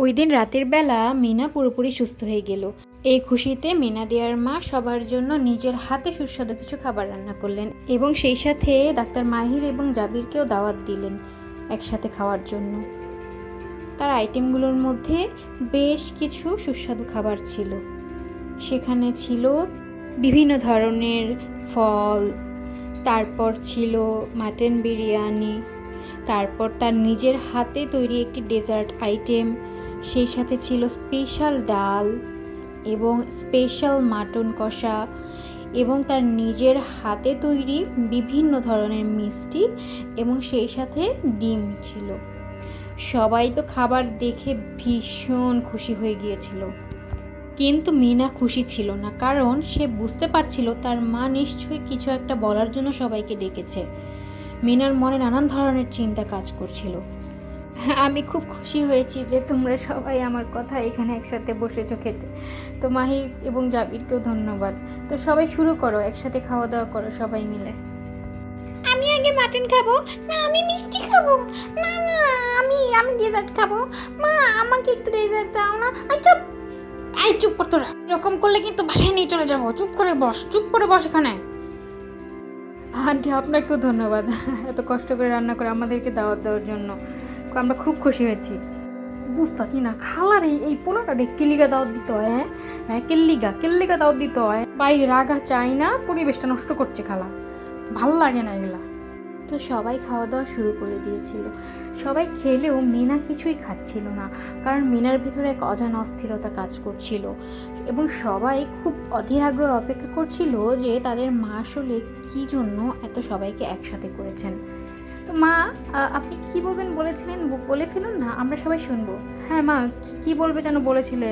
ওই দিন রাতের বেলা মিনা পুরোপুরি সুস্থ হয়ে গেল। এই খুশিতে মিনা দিয়ার মা সবার জন্য নিজের হাতে সুস্বাদু কিছু খাবার রান্না করলেন এবং সেই সাথে ডাক্তার মাহির এবং জাবিরকেও দাওয়াত দিলেন একসাথে খাওয়ার জন্য। তার আইটেমগুলোর মধ্যে বেশ কিছু সুস্বাদু খাবার ছিল। সেখানে ছিল বিভিন্ন ধরনের ফল, তারপর ছিল মাটন বিরিয়ানি, তারপর তার নিজের হাতে তৈরি একটি ডেজার্ট আইটেম, সেই সাথে ছিল স্পেশাল ডাল এবং স্পেশাল মাটন কষা এবং তার নিজের হাতে তৈরি বিভিন্ন ধরনের মিষ্টি এবং সেই সাথে ডিম ছিল। সবাই তো খাবার দেখে ভীষণ খুশি হয়ে গিয়েছিল, কিন্তু মিনা খুশি ছিল না, কারণ সে বুঝতে পারছিল তার মা নিশ্চয়ই কিছু একটা বলার জন্য সবাইকে ডেকেছে। মিনার মনে নানান ধরনের চিন্তা কাজ করছিল। আমি খুব খুশি হয়েছি যে তোমরা সবাই আমার কথা এখানে একসাথে বসেছো খেতে। তো মাহির এবং জাবিরকেও ধন্যবাদ। তো সবাই শুরু করো, একসাথে খাওয়া দাওয়া করো সবাই মিলে। আমি আগে মাটন খাবো, না আমি মিষ্টি খাবো, না না আমি ডেজার্ট খাবো। মা আমাকে একটু ডেজার্ট দাও না। চুপ কর তোরা, এরকম করলে কিন্তু বাসায় নিয়ে চলে যাবো। চুপ করে বস এখানে। আন্টি আপনাকেও ধন্যবাদ এত কষ্ট করে রান্না করে আমাদেরকে দাওয়াত দেওয়ার জন্য। আমরা খুব খুশি হয়েছি। বুঝতেছি না খালার এই পোলাটা কেল্লিগা দাওয়াত দিতে হয়। হ্যাঁ কেল্লিগা দাওয়াত দিতে হয়। বাইরে রাগা চাই না, পরিবেশটা নষ্ট করছে খালা, ভাল লাগে না এগুলা। তো সবাই খাওয়া দাওয়া শুরু করে দিয়েছিল। সবাই খেলেও মিনা কিছুই খাচ্ছিল না, কারণ মিনার ভিতরে এক অজানা অস্থিরতা কাজ করছিল এবং সবাই খুব অধীর আগ্রহে অপেক্ষা করছিল যে তাদের মা আসলে কী জন্য এত সবাইকে একসাথে করেছেন। তো মা, আপনি কি বলবেন বলেছিলেন, বলে ফেলুন না, আমরা সবাই শুনবো। হ্যাঁ মা, কি বলবে যেন বলেছিলে?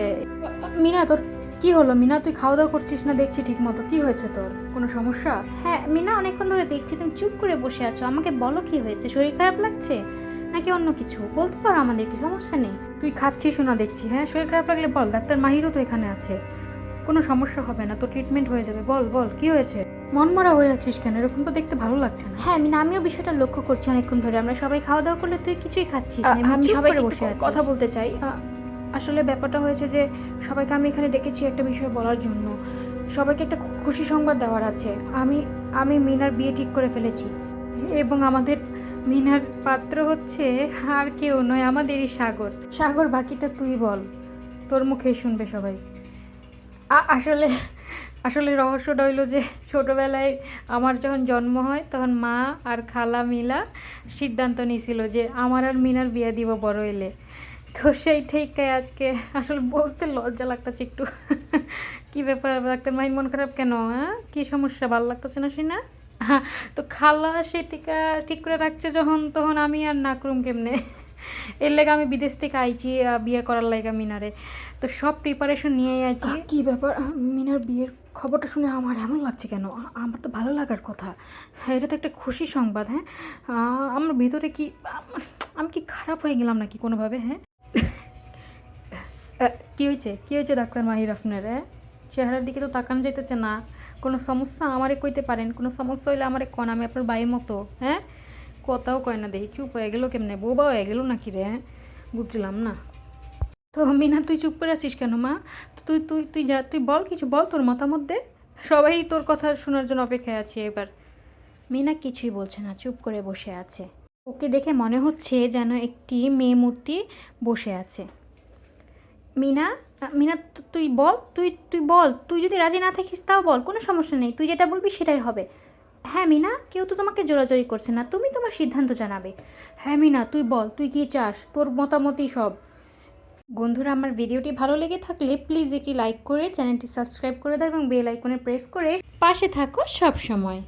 মিনা, তোর কি হলো? মিনা, তুই খাওয়া দাওয়া করছিস না দেখছি ঠিক মতো, কি হয়েছে তোর? কোনো সমস্যা? হ্যাঁ মিনা, অনেকক্ষণ ধরে দেখছি তুমি চুপ করে বসে আছো। আমাকে বলো কি হয়েছে, শরীর খারাপ লাগছে নাকি অন্য কিছু? বলতে পারো আমাদেরকে, সমস্যা নেই। তুই খাচ্ছিস না দেখছি। হ্যাঁ, শরীর খারাপ লাগলে বল, ডাক্তার মাহিরও তো এখানে আছে, কোনো সমস্যা হবে না, তো ট্রিটমেন্ট হয়ে যাবে। বল কি হয়েছে? মনমরা হয়ে আছিস কেন? এরকম তো দেখতে ভালো লাগছে না। হ্যাঁ মিনা, আমিও বিষয়টা লক্ষ্য করছি অনেকক্ষণ ধরে। আমরা সবাই খাওয়া দাওয়া করলে তুই কিছুই খাচ্ছিস না। আমি চুপ সবাইকে করে বসে আছি। কথা বলতে চাই। আসলে ব্যাপারটা হয়েছে যে সবাইকে আমি এখানে ডেকেছি একটা বিষয় বলার জন্য। সবাইকে একটা খুশি সংবাদ দেওয়ার আছে। আমি মিনার বিয়ে ঠিক করে ফেলেছি এবং আমাদের মিনার পাত্র হচ্ছে আর কেউ নয়, আমাদেরই সাগর। বাকিটা তুই বল, তোর মুখে শুনবে সবাই। আসলে আসলে রহস্যটা হইলো যে ছোটোবেলায় আমার যখন জন্ম হয় তখন মা আর খালা মিলা সিদ্ধান্ত নিয়েছিল যে আমার আর মিনার বিয়ে দিব বড় এলে। তো সেই থেকে আজকে আসলে বলতে লজ্জা লাগতেছে একটু। কি ব্যাপার ডাক্তার মাই, মন খারাপ কেন? হ্যাঁ, কী সমস্যা? ভালো লাগতেছে না শুনা? তো খালা সেই থেকে ঠিক করে রাখছে যখন, তখন আমি আর না করুম কেমনে? এর লেগে আমি বিদেশ থেকে আইছি বিয়ে করার লাগে মিনারে। তো সব প্রিপারেশন নিয়েই আছি। কি ব্যাপার? মিনার বিয়ের খবরটা শুনে আমার এমন লাগছে কেন? আমার তো ভালো লাগার কথা। হ্যাঁ, এটা তো একটা খুশি সংবাদ। হ্যাঁ, আমার ভিতরে কি আমি কি খারাপ হয়ে গেলাম নাকি কোনোভাবে? হ্যাঁ, কী হয়েছে ডাক্তার মাহির আপনার? চেহারার দিকে তো তাকানো যাইতেছে না। কোনো সমস্যা আমারে কইতে পারেন? কোনো সমস্যা হইলে আমারে কন, আমি আপনার বাইর মতো। হ্যাঁ, কথাও কয় না দেখি, চুপ হয়ে গেলো কেমনে? বোবা হয়ে গেলো নাকি রে? বুঝলাম না তো। মিনা, তুই চুপ করে আছিস কেন মা? তুই তুই তুই যা, তুই বল, কিছু বল, তোর মতামত দে। সবাই তোর কথা শোনার জন্য অপেক্ষায় আছে এবার। মিনা কিছুই বলছে না, চুপ করে বসে আছে। ওকে দেখে মনে হচ্ছে যেন একটি মেয়ে মূর্তি বসে আছে। মিনা, মিনা তুই বল, তুই বল। তুই যদি রাজি না থাকিস তাও বল, কোনো সমস্যা নেই। তুই যেটা বলবি সেটাই হবে। হ্যাঁ মিনা, কেউ তো তোমাকে জোরাজোরি করছে না, তুমি তোমার সিদ্ধান্ত জানাবে। হ্যাঁ মিনা, তুই বল, তুই কী চাস, তোর মতামতই সব। বন্ধুরা, আমার ভিডিওটি ভালো লেগে থাকলে প্লিজ একটি লাইক করে চ্যানেলটি সাবস্ক্রাইব করে দাও এবং বেল আইকনে প্রেস করে পাশে থাকো সব সময়।